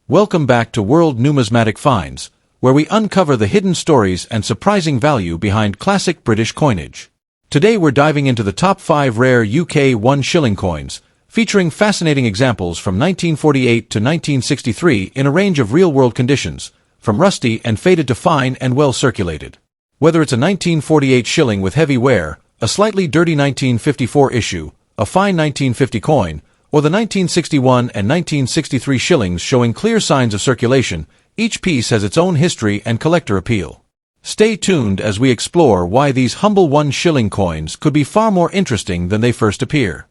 Welcome back to World Numismatic Finds, where we uncover the hidden stories and surprising value behind classic British coinage. Today we're diving into the top 5 rare UK 1 shilling coins, featuring fascinating examples from 1948 to 1963 in a range of real-world conditions, from rusty and faded to fine and well-circulated. Whether it's a 1948 shilling with heavy wear, a slightly dirty 1954 issue, a fine 1950 coin, or the 1961 and 1963 shillings showing clear signs of circulation, each piece has its own history and collector appeal. Stay tuned as we explore why these humble 1 shilling coins could be far more interesting than they first appear.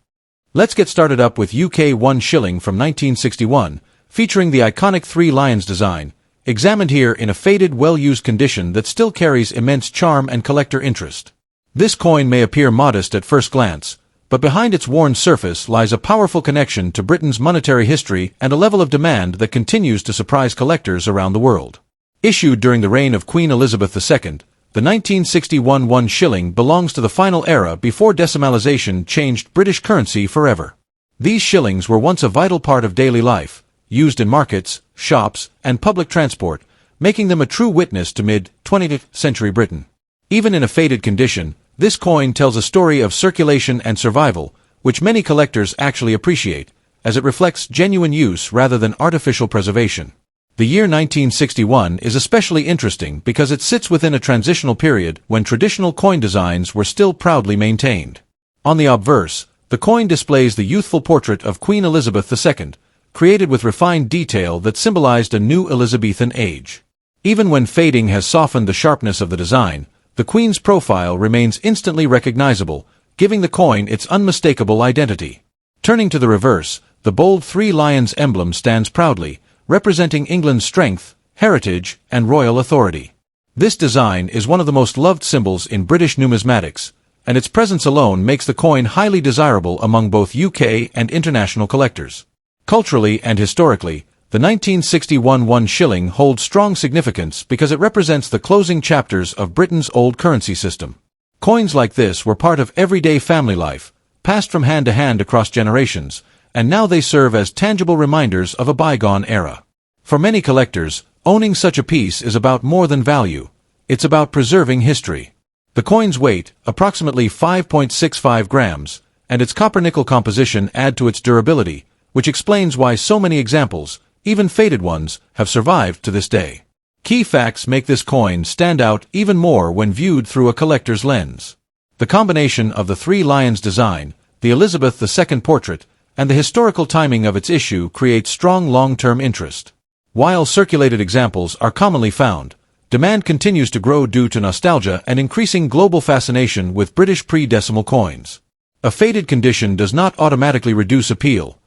Let's get started up with UK 1 shilling from 1961, featuring the iconic 3 lions design, examined here in a faded, well-used condition that still carries immense charm and collector interest. This coin may appear modest at first glance, but behind its worn surface lies a powerful connection to Britain's monetary history and a level of demand that continues to surprise collectors around the world. Issued during the reign of Queen Elizabeth II, the 1961 1 shilling belongs to the final era before decimalisation changed British currency forever. These shillings were once a vital part of daily life, used in markets, shops, and public transport, making them a true witness to mid-20th century Britain. Even in a faded condition, this coin tells a story of circulation and survival, which many collectors actually appreciate, as it reflects genuine use rather than artificial preservation. The year 1961 is especially interesting because it sits within a transitional period when traditional coin designs were still proudly maintained. On the obverse, the coin displays the youthful portrait of Queen Elizabeth II, created with refined detail that symbolized a new Elizabethan age. Even when fading has softened the sharpness of the design, the Queen's profile remains instantly recognizable, giving the coin its unmistakable identity. Turning to the reverse, the bold 3 lions emblem stands proudly, representing England's strength, heritage, and royal authority. This design is one of the most loved symbols in British numismatics, and its presence alone makes the coin highly desirable among both UK and international collectors. Culturally and historically, the 1961 1 shilling holds strong significance because it represents the closing chapters of Britain's old currency system. Coins like this were part of everyday family life, passed from hand to hand across generations, and now they serve as tangible reminders of a bygone era. For many collectors, owning such a piece is about more than value. It's about preserving history. The coin's weight, approximately 5.65 grams, and its copper-nickel composition add to its durability, which explains why so many examples, even faded ones, have survived to this day. Key facts make this coin stand out even more when viewed through a collector's lens. The combination of the 3 lions design, the Elizabeth II portrait, and the historical timing of its issue creates strong long-term interest. While circulated examples are commonly found, demand continues to grow due to nostalgia and increasing global fascination with British pre-decimal coins. A faded condition does not automatically reduce appeal.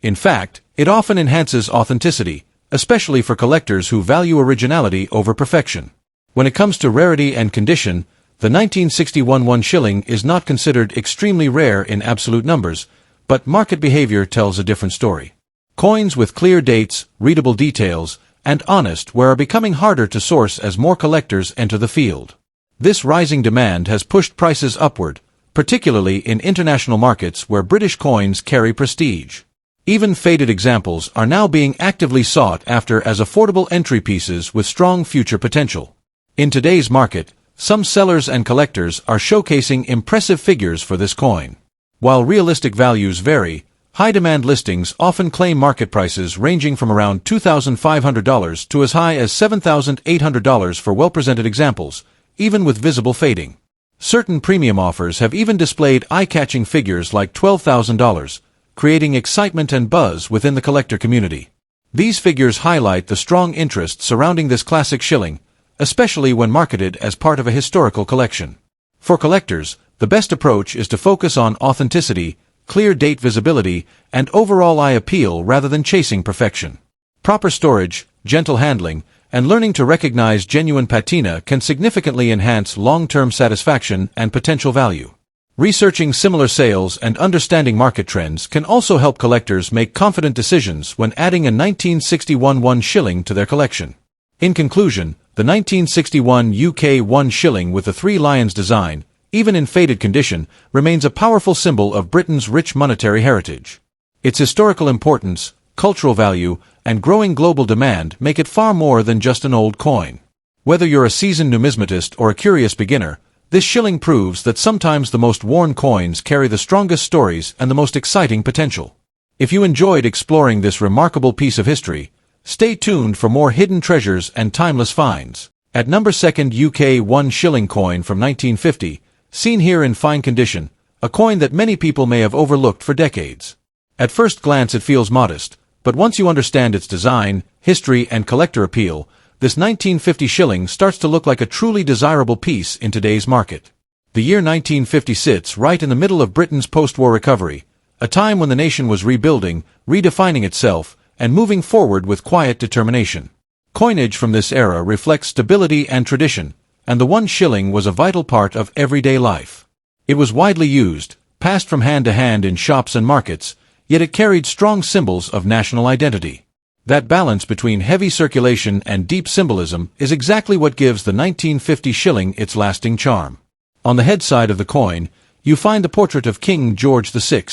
In fact, it often enhances authenticity, especially for collectors who value originality over perfection. When it comes to rarity and condition, the 1961 1 shilling is not considered extremely rare in absolute numbers, but market behavior tells a different story. Coins with clear dates, readable details, and honest wear are becoming harder to source as more collectors enter the field. This rising demand has pushed prices upward, particularly in international markets where British coins carry prestige. Even faded examples are now being actively sought after as affordable entry pieces with strong future potential. In today's market, some sellers and collectors are showcasing impressive figures for this coin. While realistic values vary, high-demand listings often claim market prices ranging from around $2,500 to as high as $7,800 for well-presented examples, even with visible fading. Certain premium offers have even displayed eye-catching figures like $12,000, creating excitement and buzz within the collector community. These figures highlight the strong interest surrounding this classic shilling, especially when marketed as part of a historical collection. For collectors, the best approach is to focus on authenticity, clear date visibility, and overall eye appeal rather than chasing perfection. Proper storage, gentle handling, and learning to recognize genuine patina can significantly enhance long-term satisfaction and potential value. Researching similar sales and understanding market trends can also help collectors make confident decisions when adding a 1961 1 shilling to their collection. In conclusion, the 1961 UK 1 shilling with the 3 lions design, even in faded condition, remains a powerful symbol of Britain's rich monetary heritage. Its historical importance, cultural value, and growing global demand make it far more than just an old coin. Whether you're a seasoned numismatist or a curious beginner, this shilling proves that sometimes the most worn coins carry the strongest stories and the most exciting potential. If you enjoyed exploring this remarkable piece of history, stay tuned for more hidden treasures and timeless finds. At number 2nd, UK 1 shilling coin from 1950, seen here in fine condition, a coin that many people may have overlooked for decades. At first glance it feels modest, but once you understand its design, history, and collector appeal, this 1950 shilling starts to look like a truly desirable piece in today's market. The year 1950 sits right in the middle of Britain's post-war recovery, a time when the nation was rebuilding, redefining itself, and moving forward with quiet determination. Coinage from this era reflects stability and tradition, and the 1 shilling was a vital part of everyday life. It was widely used, passed from hand to hand in shops and markets, yet it carried strong symbols of national identity. That balance between heavy circulation and deep symbolism is exactly what gives the 1950 shilling its lasting charm. On the head side of the coin, you find the portrait of King George VI,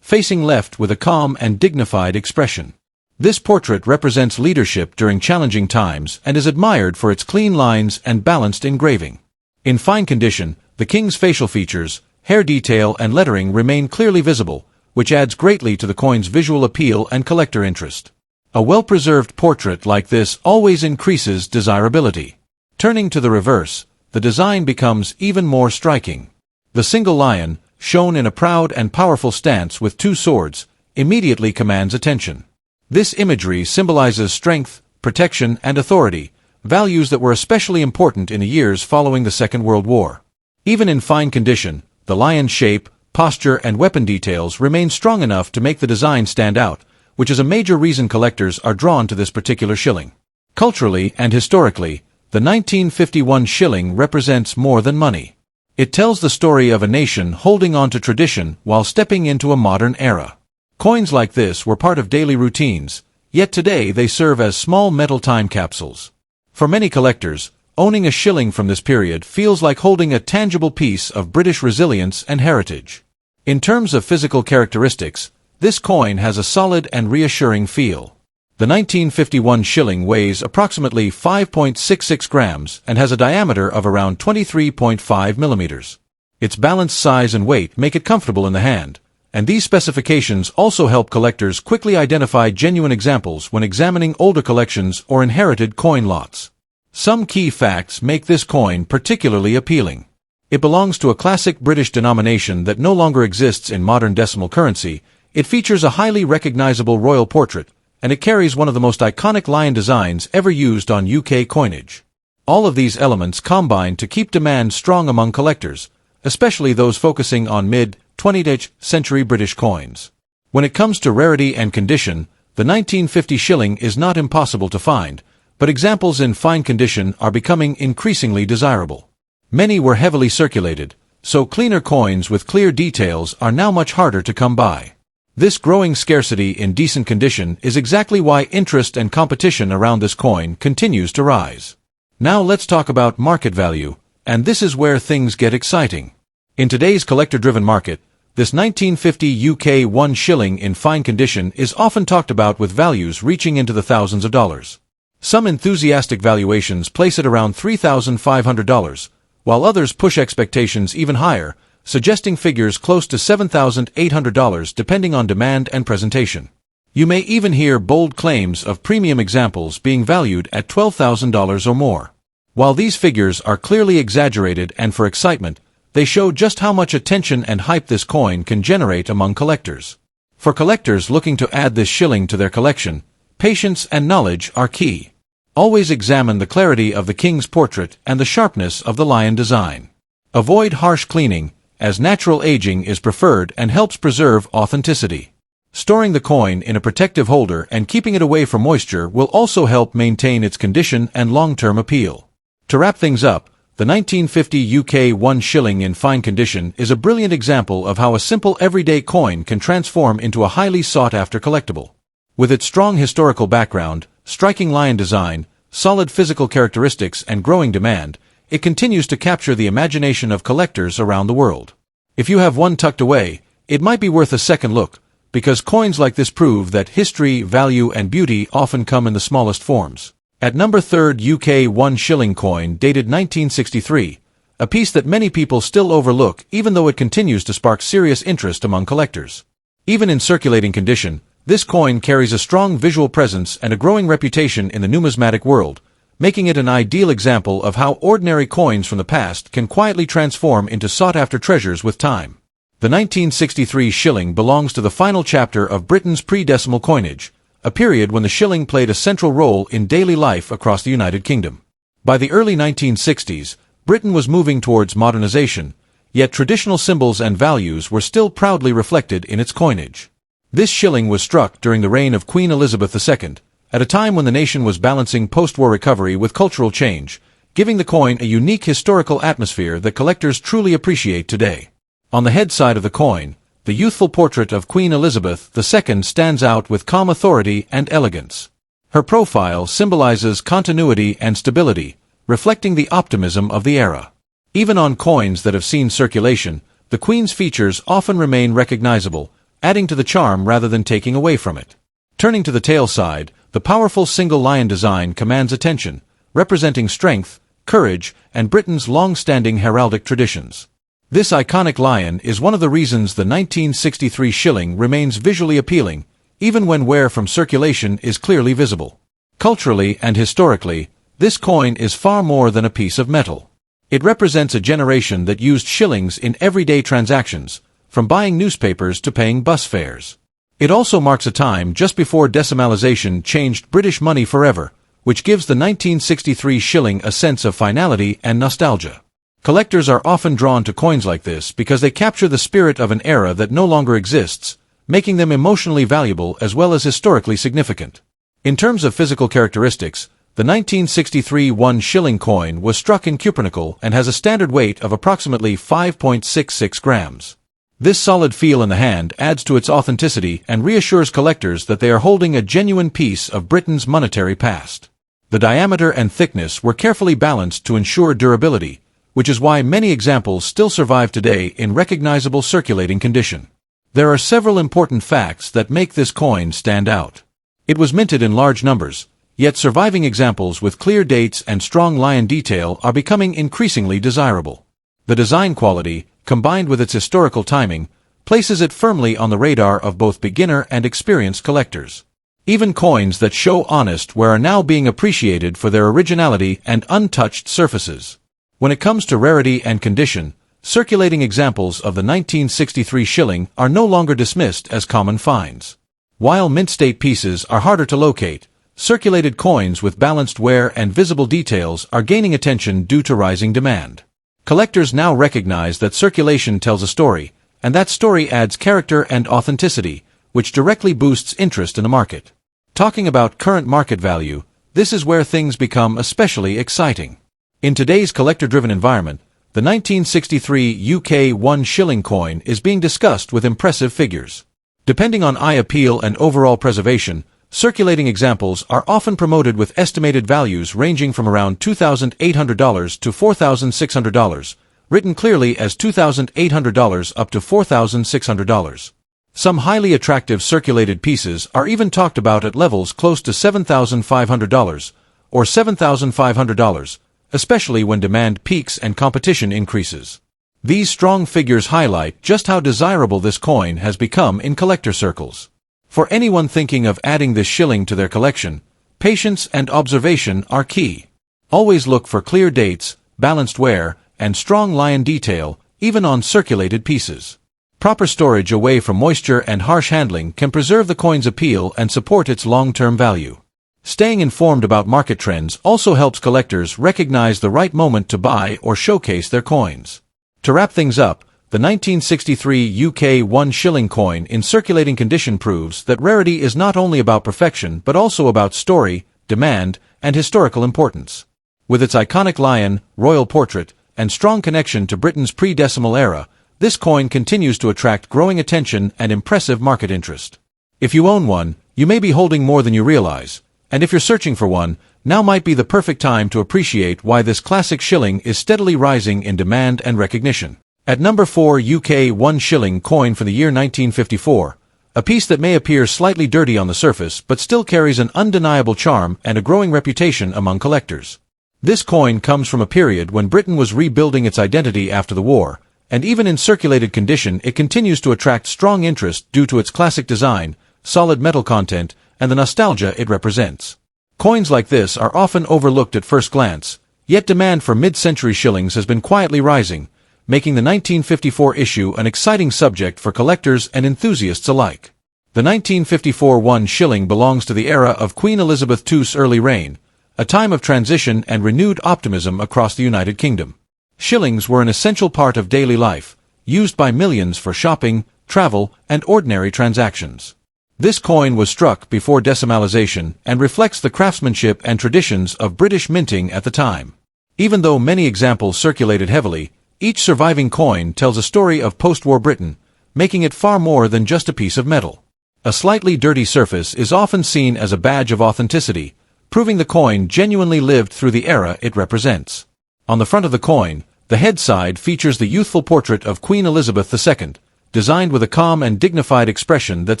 facing left with a calm and dignified expression. This portrait represents leadership during challenging times and is admired for its clean lines and balanced engraving. In fine condition, the king's facial features, hair detail, and lettering remain clearly visible, which adds greatly to the coin's visual appeal and collector interest. A well-preserved portrait like this always increases desirability. Turning to the reverse, the design becomes even more striking. The single lion, shown in a proud and powerful stance with 2 swords, immediately commands attention. This imagery symbolizes strength, protection, and authority, values that were especially important in the years following the Second World War. Even in fine condition, the lion's shape, posture, and weapon details remain strong enough to make the design stand out, which is a major reason collectors are drawn to this particular shilling. Culturally and historically, the 1951 shilling represents more than money. It tells the story of a nation holding on to tradition while stepping into a modern era. Coins like this were part of daily routines, yet today they serve as small metal time capsules. For many collectors, owning a shilling from this period feels like holding a tangible piece of British resilience and heritage. In terms of physical characteristics, this coin has a solid and reassuring feel. The 1951 shilling weighs approximately 5.66 grams and has a diameter of around 23.5 millimeters. Its balanced size and weight make it comfortable in the hand, and these specifications also help collectors quickly identify genuine examples when examining older collections or inherited coin lots. Some key facts make this coin particularly appealing. It belongs to a classic British denomination that no longer exists in modern decimal currency. It features a highly recognizable royal portrait, and it carries one of the most iconic lion designs ever used on UK coinage. All of these elements combine to keep demand strong among collectors, especially those focusing on mid-20th century British coins. When it comes to rarity and condition, the 1950 shilling is not impossible to find, but examples in fine condition are becoming increasingly desirable. Many were heavily circulated, so cleaner coins with clear details are now much harder to come by. This growing scarcity in decent condition is exactly why interest and competition around this coin continues to rise. Now let's talk about market value, and this is where things get exciting. In today's collector-driven market, this 1950 UK 1 shilling in fine condition is often talked about with values reaching into the thousands of dollars. Some enthusiastic valuations place it around $3,500, while others push expectations even higher, suggesting figures close to $7,800 depending on demand and presentation. You may even hear bold claims of premium examples being valued at $12,000 or more. While these figures are clearly exaggerated and for excitement, they show just how much attention and hype this coin can generate among collectors. For collectors looking to add this shilling to their collection, patience and knowledge are key. Always examine the clarity of the king's portrait and the sharpness of the lion design. Avoid harsh cleaning, as natural aging is preferred and helps preserve authenticity. Storing the coin in a protective holder and keeping it away from moisture will also help maintain its condition and long-term appeal. To wrap things up, the 1950 UK 1 shilling in fine condition is a brilliant example of how a simple everyday coin can transform into a highly sought-after collectible. With its strong historical background, striking lion design, solid physical characteristics, and growing demand, it continues to capture the imagination of collectors around the world. If you have one tucked away, it might be worth a second look, because coins like this prove that history, value, and beauty often come in the smallest forms. At number 3, UK 1 shilling coin dated 1963, a piece that many people still overlook even though it continues to spark serious interest among collectors. Even in circulating condition, this coin carries a strong visual presence and a growing reputation in the numismatic world, making it an ideal example of how ordinary coins from the past can quietly transform into sought-after treasures with time. The 1963 shilling belongs to the final chapter of Britain's pre-decimal coinage, a period when the shilling played a central role in daily life across the United Kingdom. By the early 1960s, Britain was moving towards modernization, yet traditional symbols and values were still proudly reflected in its coinage. This shilling was struck during the reign of Queen Elizabeth II, at a time when the nation was balancing post-war recovery with cultural change, giving the coin a unique historical atmosphere that collectors truly appreciate today. On the head side of the coin, the youthful portrait of Queen Elizabeth II stands out with calm authority and elegance. Her profile symbolizes continuity and stability, reflecting the optimism of the era. Even on coins that have seen circulation, the Queen's features often remain recognizable, adding to the charm rather than taking away from it. Turning to the tail side, the powerful single lion design commands attention, representing strength, courage, and Britain's long-standing heraldic traditions. This iconic lion is one of the reasons the 1963 shilling remains visually appealing, even when wear from circulation is clearly visible. Culturally and historically, this coin is far more than a piece of metal. It represents a generation that used shillings in everyday transactions, from buying newspapers to paying bus fares. It also marks a time just before decimalization changed British money forever, which gives the 1963 shilling a sense of finality and nostalgia. Collectors are often drawn to coins like this because they capture the spirit of an era that no longer exists, making them emotionally valuable as well as historically significant. In terms of physical characteristics, the 1963 1 shilling coin was struck in cupronickel and has a standard weight of approximately 5.66 grams. This solid feel in the hand adds to its authenticity and reassures collectors that they are holding a genuine piece of Britain's monetary past. The diameter and thickness were carefully balanced to ensure durability, which is why many examples still survive today in recognizable circulating condition. There are several important facts that make this coin stand out. It was minted in large numbers, yet surviving examples with clear dates and strong lion detail are becoming increasingly desirable. The design quality, combined with its historical timing, places it firmly on the radar of both beginner and experienced collectors. Even coins that show honest wear are now being appreciated for their originality and untouched surfaces. When it comes to rarity and condition, circulating examples of the 1963 shilling are no longer dismissed as common finds. While mint-state pieces are harder to locate, circulated coins with balanced wear and visible details are gaining attention due to rising demand. Collectors now recognize that circulation tells a story, and that story adds character and authenticity, which directly boosts interest in the market. Talking about current market value, this is where things become especially exciting. In today's collector-driven environment, the 1963 UK 1 shilling coin is being discussed with impressive figures. Depending on eye appeal and overall preservation, circulating examples are often promoted with estimated values ranging from around $2,800 to $4,600, written clearly as $2,800 up to $4,600. Some highly attractive circulated pieces are even talked about at levels close to $7,500 or $7,500, especially when demand peaks and competition increases. These strong figures highlight just how desirable this coin has become in collector circles. For anyone thinking of adding this shilling to their collection, patience and observation are key. Always look for clear dates, balanced wear, and strong lion detail, even on circulated pieces. Proper storage away from moisture and harsh handling can preserve the coin's appeal and support its long-term value. Staying informed about market trends also helps collectors recognize the right moment to buy or showcase their coins. To wrap things up, the 1963 UK 1 shilling coin in circulating condition proves that rarity is not only about perfection but also about story, demand, and historical importance. With its iconic lion, royal portrait, and strong connection to Britain's pre-decimal era, this coin continues to attract growing attention and impressive market interest. If you own one, you may be holding more than you realize, and if you're searching for one, now might be the perfect time to appreciate why this classic shilling is steadily rising in demand and recognition. At number 4, UK 1 shilling coin for the year 1954, A piece that may appear slightly dirty on the surface but still carries an undeniable charm and a growing reputation among collectors. This coin comes from a period when Britain was rebuilding its identity after the war, and even in circulated condition it continues to attract strong interest due to its classic design, solid metal content, and the nostalgia it represents. Coins like this are often overlooked at first glance, yet demand for mid-century shillings has been quietly rising, making the 1954 issue an exciting subject for collectors and enthusiasts alike. The 1954 1 shilling belongs to the era of Queen Elizabeth II's early reign, a time of transition and renewed optimism across the United Kingdom. Shillings were an essential part of daily life, used by millions for shopping, travel, and ordinary transactions. This coin was struck before decimalization and reflects the craftsmanship and traditions of British minting at the time. Even though many examples circulated heavily, each surviving coin tells a story of post-war Britain, making it far more than just a piece of metal. A slightly dirty surface is often seen as a badge of authenticity, proving the coin genuinely lived through the era it represents. On the front of the coin, the head side features the youthful portrait of Queen Elizabeth II, designed with a calm and dignified expression that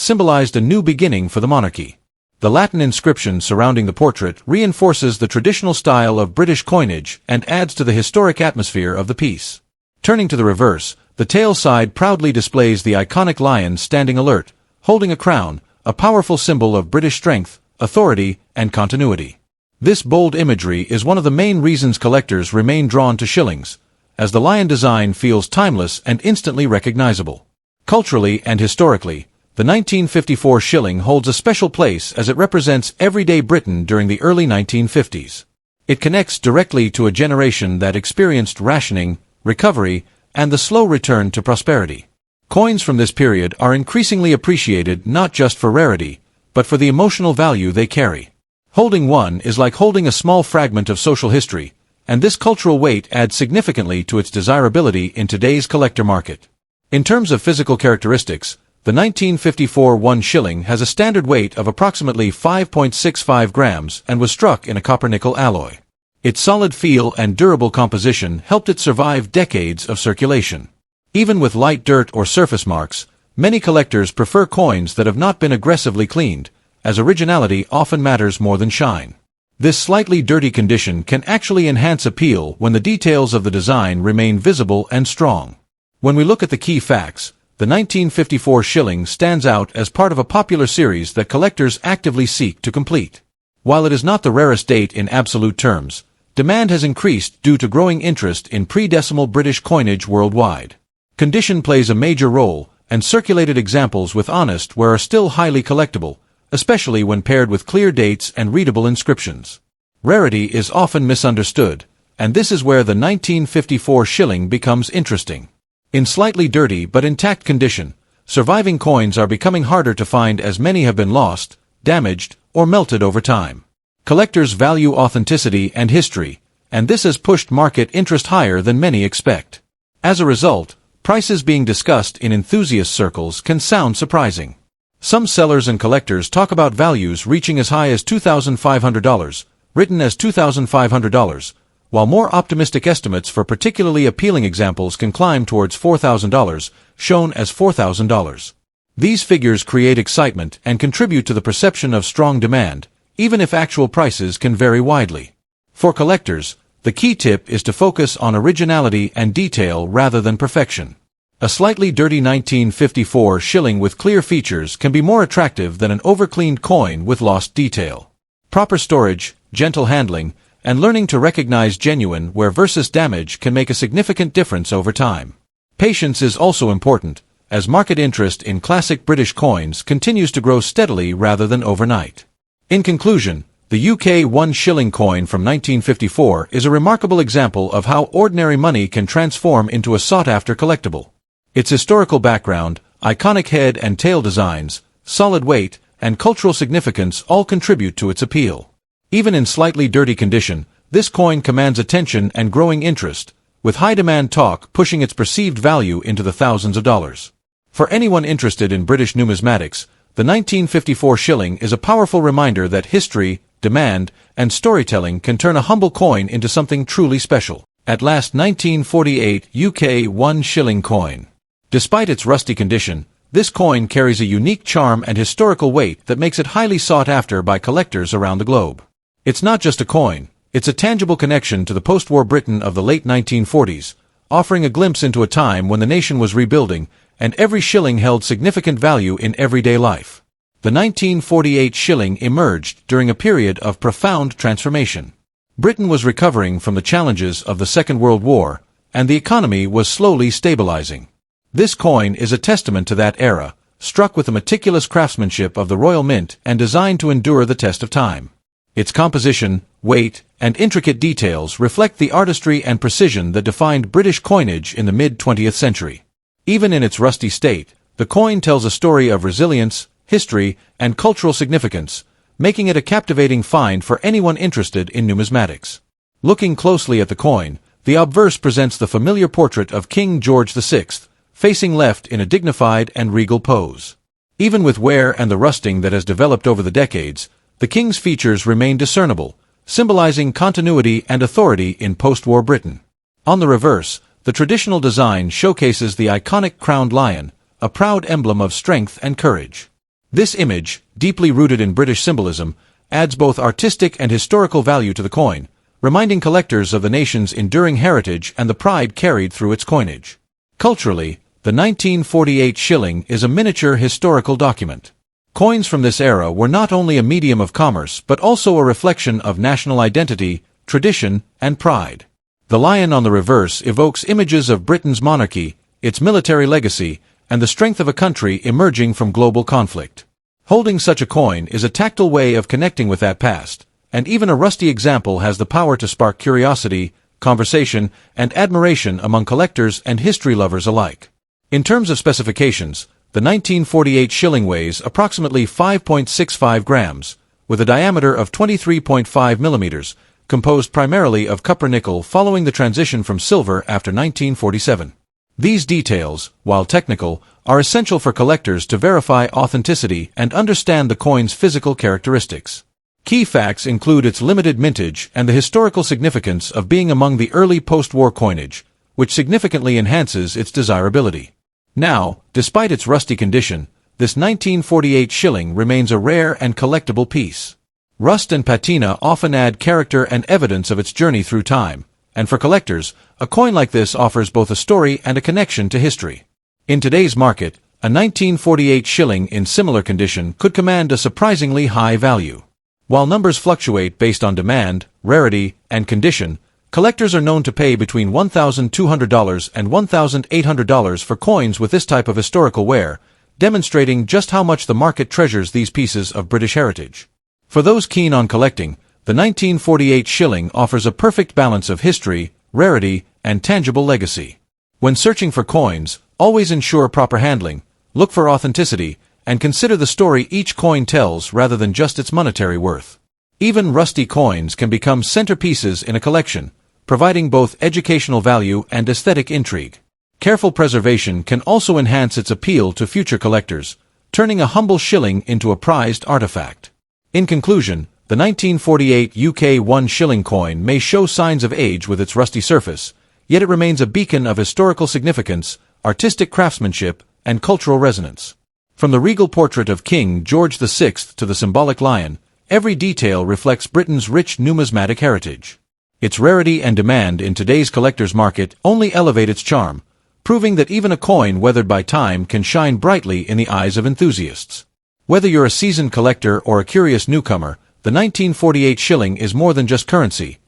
symbolized a new beginning for the monarchy. The Latin inscription surrounding the portrait reinforces the traditional style of British coinage and adds to the historic atmosphere of the piece. Turning to the reverse, the tail side proudly displays the iconic lion standing alert, holding a crown, a powerful symbol of British strength, authority, and continuity. This bold imagery is one of the main reasons collectors remain drawn to shillings, as the lion design feels timeless and instantly recognizable. Culturally and historically, the 1954 shilling holds a special place as it represents everyday Britain during the early 1950s. It connects directly to a generation that experienced rationing, recovery, and the slow return to prosperity. Coins from this period are increasingly appreciated not just for rarity, but for the emotional value they carry. Holding one is like holding a small fragment of social history, and this cultural weight adds significantly to its desirability in today's collector market. In terms of physical characteristics, the 1954 1 shilling has a standard weight of approximately 5.65 grams and was struck in a copper-nickel alloy. Its solid feel and durable composition helped it survive decades of circulation. Even with light dirt or surface marks, many collectors prefer coins that have not been aggressively cleaned, as originality often matters more than shine. This slightly dirty condition can actually enhance appeal when the details of the design remain visible and strong. When we look at the key facts, the 1954 shilling stands out as part of a popular series that collectors actively seek to complete. While it is not the rarest date in absolute terms, demand has increased due to growing interest in pre-decimal British coinage worldwide. Condition plays a major role, and circulated examples with honest wear are still highly collectible, especially when paired with clear dates and readable inscriptions. Rarity is often misunderstood, and this is where the 1954 shilling becomes interesting. In slightly dirty but intact condition, surviving coins are becoming harder to find as many have been lost, damaged, or melted over time. Collectors value authenticity and history, and this has pushed market interest higher than many expect. As a result, prices being discussed in enthusiast circles can sound surprising. Some sellers and collectors talk about values reaching as high as $2,500, written as $2,500, while more optimistic estimates for particularly appealing examples can climb towards $4,000, shown as $4,000. These figures create excitement and contribute to the perception of strong demand, even if actual prices can vary widely. For collectors, the key tip is to focus on originality and detail rather than perfection. A slightly dirty 1954 shilling with clear features can be more attractive than an overcleaned coin with lost detail. Proper storage, gentle handling, and learning to recognize genuine wear versus damage can make a significant difference over time. Patience is also important, as market interest in classic British coins continues to grow steadily rather than overnight. In conclusion, the UK 1 shilling coin from 1954 is a remarkable example of how ordinary money can transform into a sought-after collectible. Its historical background, iconic head and tail designs, solid weight, and cultural significance all contribute to its appeal. Even in slightly dirty condition, this coin commands attention and growing interest, with high demand talk pushing its perceived value into the thousands of dollars. For anyone interested in British numismatics, the 1954 shilling is a powerful reminder that history, demand, and storytelling can turn a humble coin into something truly special. At last, 1948 UK 1 shilling coin. Despite its rusty condition, This coin carries a unique charm and historical weight that makes it highly sought after by collectors around the globe. It's not just a coin, it's a tangible connection to the post-war Britain of the late 1940s, offering a glimpse into a time when the nation was rebuilding, and every shilling held significant value in everyday life. The 1948 shilling emerged during a period of profound transformation. Britain was recovering from the challenges of the Second World War, and the economy was slowly stabilizing. This coin is a testament to that era, struck with the meticulous craftsmanship of the Royal Mint and designed to endure the test of time. Its composition, weight, and intricate details reflect the artistry and precision that defined British coinage in the mid-20th century. Even in its rusty state, the coin tells a story of resilience, history, and cultural significance, making it a captivating find for anyone interested in numismatics. Looking closely at the coin, the obverse presents the familiar portrait of King George VI, facing left in a dignified and regal pose. Even with wear and the rusting that has developed over the decades, the king's features remain discernible, symbolizing continuity and authority in post-war Britain. On the reverse, the traditional design showcases the iconic crowned lion, a proud emblem of strength and courage. This image, deeply rooted in British symbolism, adds both artistic and historical value to the coin, reminding collectors of the nation's enduring heritage and the pride carried through its coinage. Culturally, the 1948 shilling is a miniature historical document. Coins from this era were not only a medium of commerce but also a reflection of national identity, tradition, and pride. The lion on the reverse evokes images of Britain's monarchy, its military legacy, and the strength of a country emerging from global conflict. Holding such a coin is a tactile way of connecting with that past, and even a rusty example has the power to spark curiosity, conversation, and admiration among collectors and history lovers alike. In terms of specifications, the 1948 shilling weighs approximately 5.65 grams, with a diameter of 23.5 millimeters, composed primarily of copper-nickel following the transition from silver after 1947. These details, while technical, are essential for collectors to verify authenticity and understand the coin's physical characteristics. Key facts include its limited mintage and the historical significance of being among the early post-war coinage, which significantly enhances its desirability. Now, despite its rusty condition, this 1948 shilling remains a rare and collectible piece. Rust and patina often add character and evidence of its journey through time, and for collectors, a coin like this offers both a story and a connection to history. In today's market, a 1948 shilling in similar condition could command a surprisingly high value. While numbers fluctuate based on demand, rarity, and condition, collectors are known to pay between $1,200 and $1,800 for coins with this type of historical wear, demonstrating just how much the market treasures these pieces of British heritage. For those keen on collecting, the 1948 shilling offers a perfect balance of history, rarity, and tangible legacy. When searching for coins, always ensure proper handling, look for authenticity, and consider the story each coin tells rather than just its monetary worth. Even rusty coins can become centerpieces in a collection, providing both educational value and aesthetic intrigue. Careful preservation can also enhance its appeal to future collectors, turning a humble shilling into a prized artifact. In conclusion, the 1948 UK 1 shilling coin may show signs of age with its rusty surface, yet it remains a beacon of historical significance, artistic craftsmanship, and cultural resonance. From the regal portrait of King George VI to the symbolic lion, every detail reflects Britain's rich numismatic heritage. Its rarity and demand in today's collector's market only elevate its charm, proving that even a coin weathered by time can shine brightly in the eyes of enthusiasts. Whether you're a seasoned collector or a curious newcomer, the 1948 shilling is more than just currency.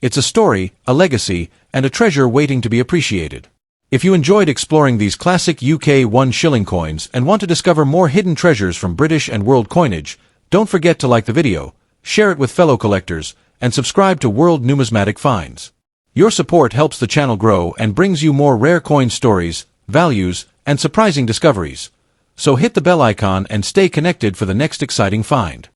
It's a story, a legacy, and a treasure waiting to be appreciated. If you enjoyed exploring these classic UK 1 shilling coins and want to discover more hidden treasures from British and world coinage, don't forget to like the video, share it with fellow collectors, and subscribe to World Numismatic Finds. Your support helps the channel grow and brings you more rare coin stories, values, and surprising discoveries. So hit the bell icon and stay connected for the next exciting find.